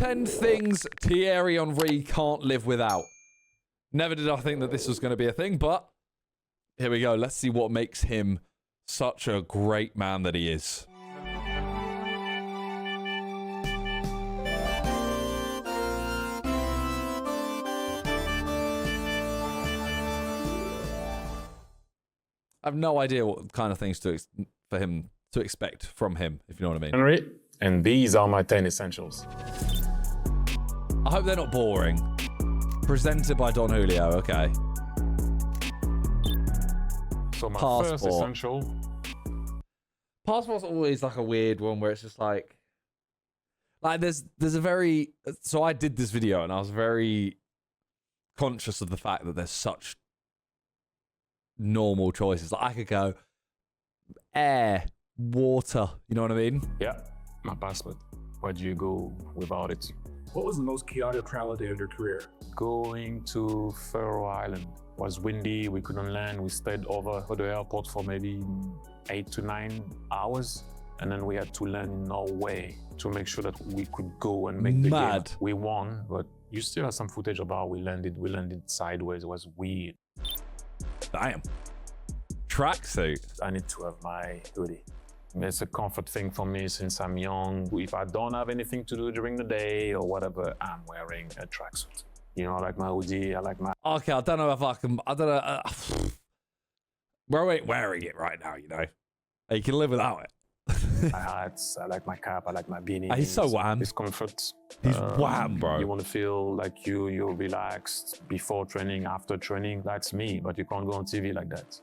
10 things Thierry Henry can't live without. Never did I think that this was going to be a thing, but here we go. Let's see what makes him such a great man that he is. I have no idea what kind of things for him to expect from him, if you know what I mean. Henry, and these are my 10 essentials. I hope they're not boring. Presented by Don Julio, okay. So my Passport. first essential. Passport's always like a weird one where it's just like there's a very, so I did this video and I was very conscious of the fact that there's such normal choices. Like I could go air, water, you know what I mean? Yeah, my passport. Where do you go without it? What was the most chaotic travel day of your career? Going to Faroe Island. It was windy, we couldn't land. We stayed over at the airport for maybe 8 to 9 hours. And then we had to land in Norway to make sure that we could go and make the game. We won, but you still have some footage of how we landed. We landed sideways, it was weird. Damn. Tracksuit. I need to have my hoodie. It's a comfort thing for me since I'm young. If I don't have anything to do during the day or whatever, I'm wearing a tracksuit. You know, I like my hoodie, I like my... Okay, I don't know if I can... I don't know... Bro ain't wearing it right now, you know. You can live without it. My hats, I like my cap, I like my beanie. He's so wham. It's comfort. He's wham, bro. You want to feel like you're relaxed before training, after training. That's me, but you can't go on TV like that.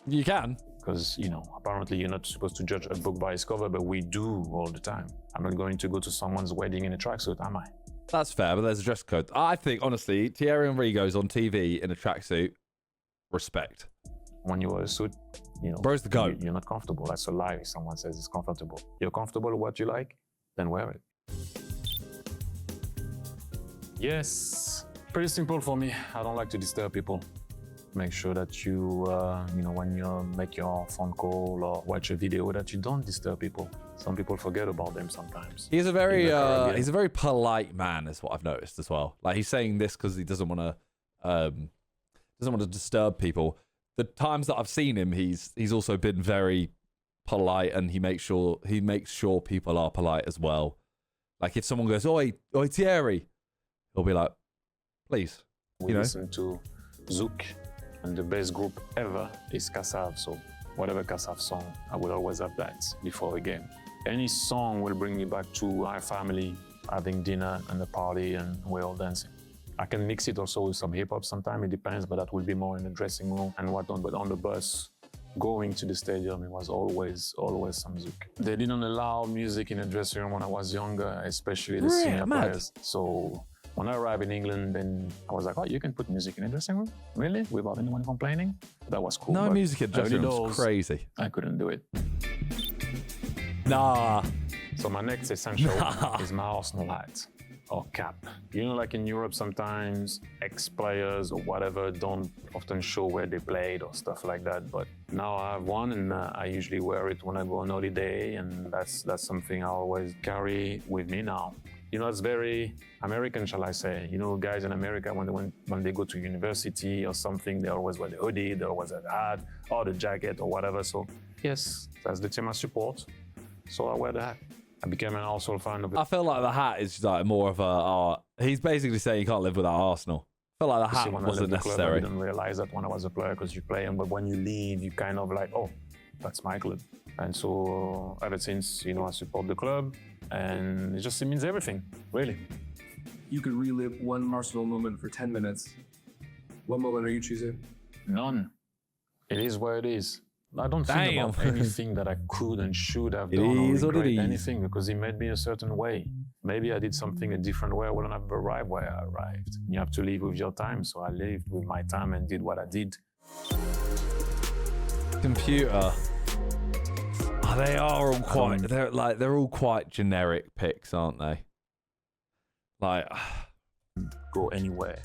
You can. Because, you know, apparently you're not supposed to judge a book by its cover, but we do all the time. I'm not going to go to someone's wedding in a tracksuit, am I? That's fair, but there's a dress code. I think, honestly, Thierry Henry goes on TV in a tracksuit. Respect. When you wear a suit, you know, bro's the goat. You're not comfortable. That's a lie if someone says it's comfortable. You're comfortable with what you like, then wear it. Yes, pretty simple for me. I don't like to disturb people. Make sure that you, you know, when you make your phone call or watch a video, that you don't disturb people. Some people forget about them sometimes. He's a very polite man, is what I've noticed as well. Like he's saying this because he doesn't want to disturb people. The times that I've seen him, he's also been very polite, and he makes sure people are polite as well. Like if someone goes, "Oi, Thierry," he'll be like, "Please." We listen to Zouk. And the best group ever is Kassav, so whatever Kassav song, I will always have that before a game. Any song will bring me back to our family, having dinner and a party, and we're all dancing. I can mix it also with some hip-hop sometimes, it depends, but that will be more in the dressing room and whatnot. But on the bus, going to the stadium, it was always some Zouk. They didn't allow music in the dressing room when I was younger, especially the senior players. So when I arrived in England, then I was like, oh, you can put music in the dressing room? Really? Without anyone complaining? That was cool. No music in the dressing room is crazy. I couldn't do it. Nah. So my next essential is my Arsenal hat or cap. You know, like in Europe, sometimes ex-players or whatever don't often show where they played or stuff like that. But now I have one, and I usually wear it when I go on holiday, and that's something I always carry with me now. You know, it's very American, shall I say. You know, guys in America, when they go to university or something, they always wear the hoodie, they always wear the hat or the jacket or whatever. So yes, that's the team I support. So I wear the hat. I became an Arsenal fan of it. I feel like the hat is like more of a... he's basically saying you can't live without Arsenal. I feel like the hat wasn't necessary. I didn't realize that when I was a player, because you play them, but when you leave, you kind of like, oh, that's my club. And so ever since, you know, I support the club, and it means everything, really. You could relive one Arsenal moment for 10 minutes. What moment are you choosing? None. It is what it is. I don't think about anything that I could and should have done or regret anything, because it made me a certain way. Maybe I did something a different way. I wouldn't have arrived where I arrived. You have to live with your time, so I lived with my time and did what I did. Computer. Oh, they are all quite. They're all quite generic picks, aren't they? Like, go anywhere.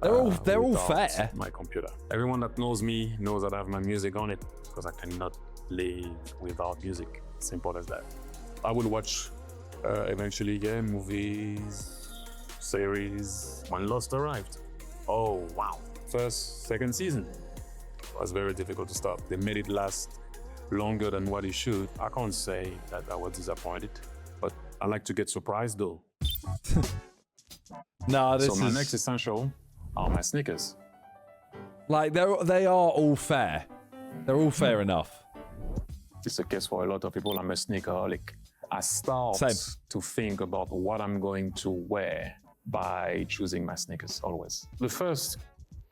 They're all fair. My computer. Everyone that knows me knows that I have my music on it, because I cannot live without music. Simple as that. I will watch Eventually, yeah, movies, series. When Lost arrived, oh wow! Second season was very difficult to stop. They made it last longer than what it should. I can't say that I was disappointed, but I like to get surprised though. No, this So my is next essential are my sneakers. like they are all fair. They're all fair enough. It's a case for a lot of people. I'm a sneakeraholic. I start Same. to think about what I'm going to wear by choosing my sneakers always. The first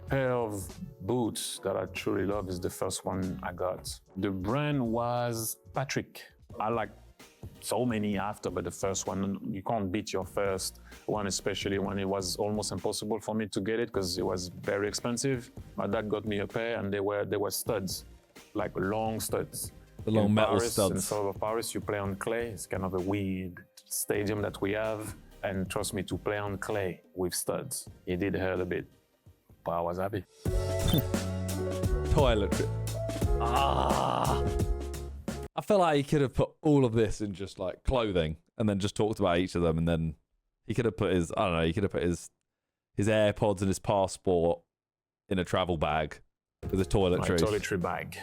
pair of boots that I truly love is the first one I got. The brand was Patrick. I like so many after, but the first one, you can't beat your first one, especially when it was almost impossible for me to get it because it was very expensive. My dad got me a pair and they were studs, like long studs. The long In metal Paris, studs. In south of Paris, you play on clay. It's kind of a weird stadium that we have. And trust me, to play on clay with studs, it did hurt a bit, but I was happy. Toiletry. I feel like he could have put all of this in just like clothing and then just talked about each of them, and then he could have put his, I don't know, he could have put his AirPods and his passport in a travel bag with a My toiletry. toiletry bag.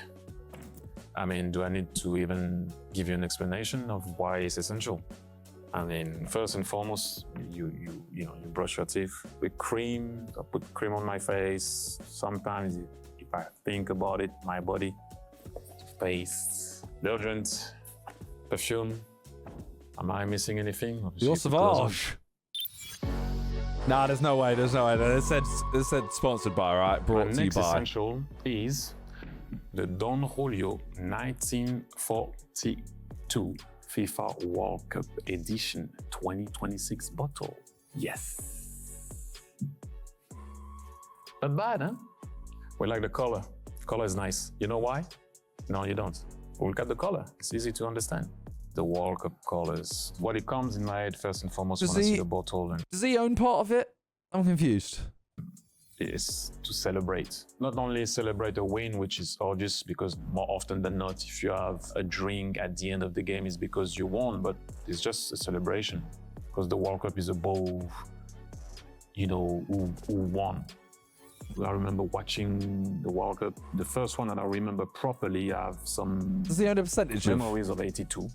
I mean, do I need to even give you an explanation of why it's essential? I mean, first and foremost, you brush your teeth with cream. I put cream on my face. Sometimes, if I think about it, my body, paste, deodorant, perfume. Am I missing anything? Your Sauvage. Nah, there's no way. It said sponsored by, right? Brought My to you next by. essential is the Don Julio 1942 FIFA World Cup Edition 2026 bottle. Yes. Not bad, huh? We like the color. Color is nice. You know why? No, you don't. Look at the color. It's easy to understand. The World Cup colors. What it comes in my head first and foremost when I see the bottle and Does he own part of it? I'm confused. is to celebrate. Not only celebrate a win, which is obvious because more often than not, if you have a drink at the end of the game, it's because you won, but it's just a celebration because the World Cup is above, who won. I remember watching the World Cup. The first one that I remember properly, I have some Does he own a percentage of? memories of 82.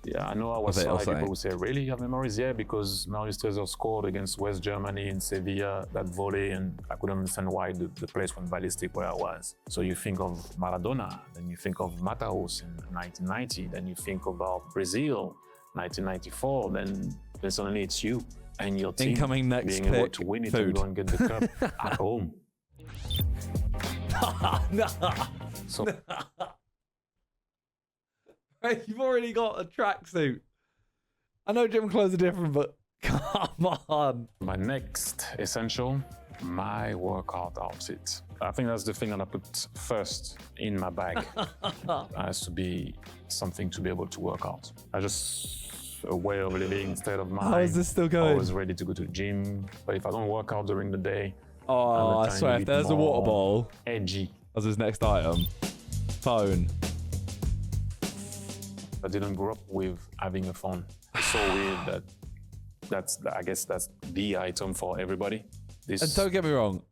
Yeah, I know I was Of it, I'll people say. who say, really, you have memories? Yeah, because Marius Trezor scored against West Germany in Sevilla, that volley, and I couldn't understand why the place went ballistic where I was. So you think of Maradona, then you think of Mataos in 1990, then you think about Brazil, 1994, then suddenly it's you and your team Incoming next being able pick, to win it food. and go and get the cup at home. So Hey, you've already got a tracksuit. I know gym clothes are different, but come on. my next essential, my workout outfit. I think that's the thing that I put first in my bag. Has to be something to be able to work out. I just a way of living instead of mine. How is this still going? Always ready to go to the gym, but if I don't work out during the day, Oh, I'm a I swear, tiny if bit there's a more water bottle edgy. as his next item, phone. I didn't grow up with having a phone. It's so weird I guess that's the item for everybody. And don't get me wrong,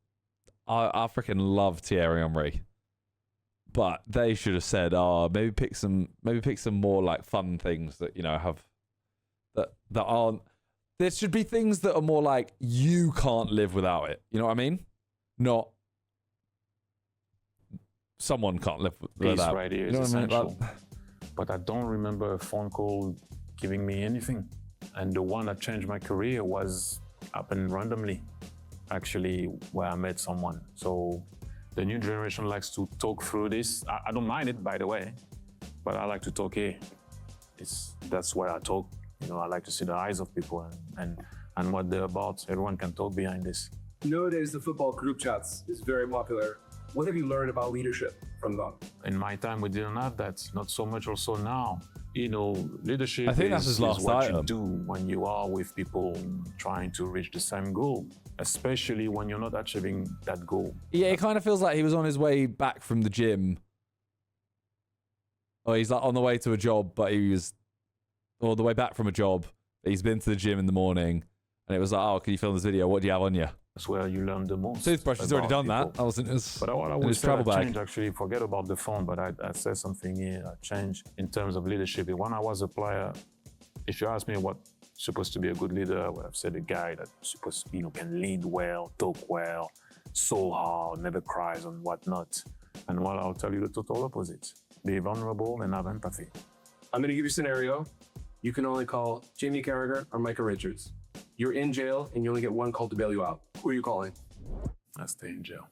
I freaking love Thierry Henry, but they should have said, maybe pick some more like fun things that have that aren't. There should be things that are more like you can't live without it. You know what I mean? Not someone can't live without. This right here is You know what I mean? essential. But I don't remember a phone call giving me anything. And the one that changed my career happened randomly, actually, where I met someone. So the new generation likes to talk through this. I don't mind it, by the way, but I like to talk here. That's where I talk. I like to see the eyes of people and what they're about. Everyone can talk behind this. Nowadays, the football group chats is very popular. What have you learned about leadership from them? In my time, we didn't have that. Not so much also now. Leadership I think that's is his last what item. you do when you are with people trying to reach the same goal, especially when you're not achieving that goal. Yeah, it kind of feels like he was on his way back from the gym. Or he's like on the way to a job, but he was, or the way back from a job, He's been to the gym in the morning, and it was like, oh, can you film this video? What do you have on you? That's where you learn the most. Toothbrush, he's already done people. that. That was in his, But what I in would his say travel that bag. changed, actually, forget about the phone, but I said something here, I changed in terms of leadership. When I was a player, if you ask me what's supposed to be a good leader, I would have said a guy that supposed to, can lead well, talk well, so hard, never cries and whatnot. And well, I'll tell you the total opposite. Be vulnerable and have empathy. I'm going to give you a scenario. You can only call Jamie Carragher or Micah Richards. You're in jail and you only get one call to bail you out. Who are you calling? I stay in jail.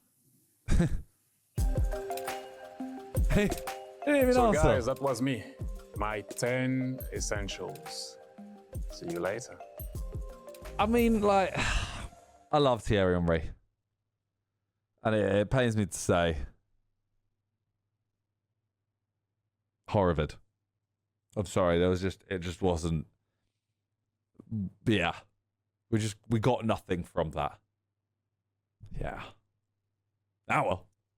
Hey, didn't even So answer. guys, that was me. My 10 essentials. See you later. I mean, like, I love Thierry Henry. And it pains me to say, horrible. I'm sorry, it just wasn't. Yeah, we got nothing from that. Yeah. Ah well.